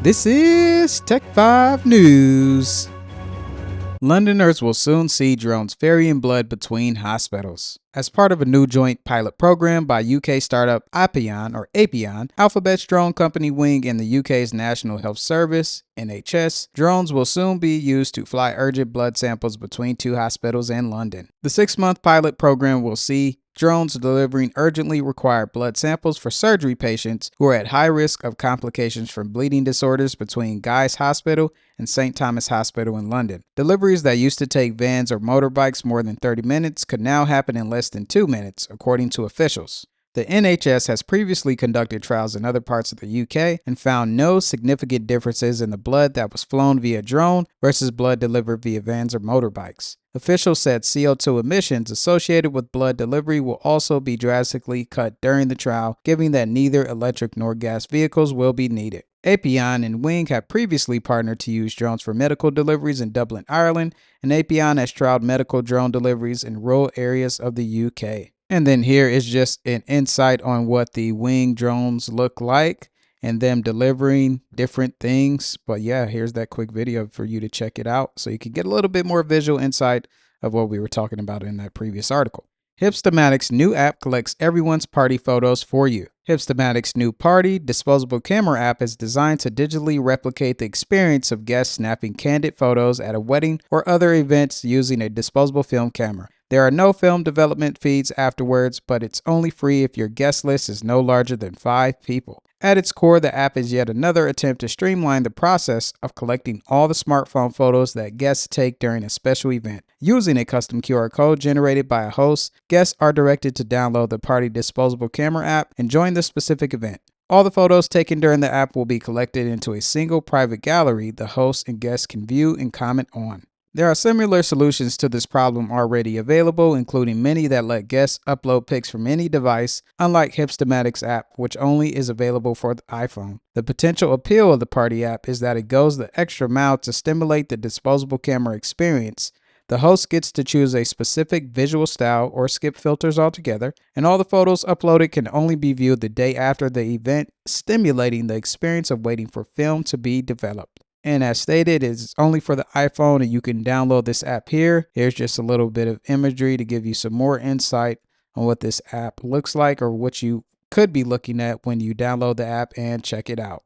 This is Tech 5 News. Londoners will soon see drones ferrying blood between hospitals. As part of a new joint pilot program by UK startup Apion, Alphabet's drone company Wing and the UK's National Health Service, NHS, drones will soon be used to fly urgent blood samples between two hospitals in London. The 6-month pilot program will see drones delivering urgently required blood samples for surgery patients who are at high risk of complications from bleeding disorders between Guy's Hospital and St. Thomas Hospital in London. Deliveries that used to take vans or motorbikes more than 30 minutes could now happen in less than 2 minutes, according to officials. The NHS has previously conducted trials in other parts of the UK and found no significant differences in the blood that was flown via drone versus blood delivered via vans or motorbikes. Officials said CO2 emissions associated with blood delivery will also be drastically cut during the trial, given that neither electric nor gas vehicles will be needed. Apion and Wing have previously partnered to use drones for medical deliveries in Dublin, Ireland, and Apion has trialed medical drone deliveries in rural areas of the UK. And then here is just an insight on what the Wing drones look like and them delivering different things. But yeah, here's that quick video for you to check it out so you can get a little bit more visual insight of what we were talking about in that previous article. Hipstamatic's new app collects everyone's party photos for you. Hipstamatic's new party disposable camera app is designed to digitally replicate the experience of guests snapping candid photos at a wedding or other events using a disposable film camera. There are no film development fees afterwards, but it's only free if your guest list is no larger than 5 people. At its core, the app is yet another attempt to streamline the process of collecting all the smartphone photos that guests take during a special event. Using a custom QR code generated by a host, guests are directed to download the Party disposable camera app and join the specific event. All the photos taken during the app will be collected into a single private gallery the host and guests can view and comment on. There are similar solutions to this problem already available, including many that let guests upload pics from any device, unlike Hipstamatic's app, which only is available for the iPhone. The potential appeal of the Party app is that it goes the extra mile to stimulate the disposable camera experience. The host gets to choose a specific visual style or skip filters altogether, and all the photos uploaded can only be viewed the day after the event, stimulating the experience of waiting for film to be developed. And as stated, it's only for the iPhone and you can download this app here. Here's just a little bit of imagery to give you some more insight on what this app looks like or what you could be looking at when you download the app and check it out.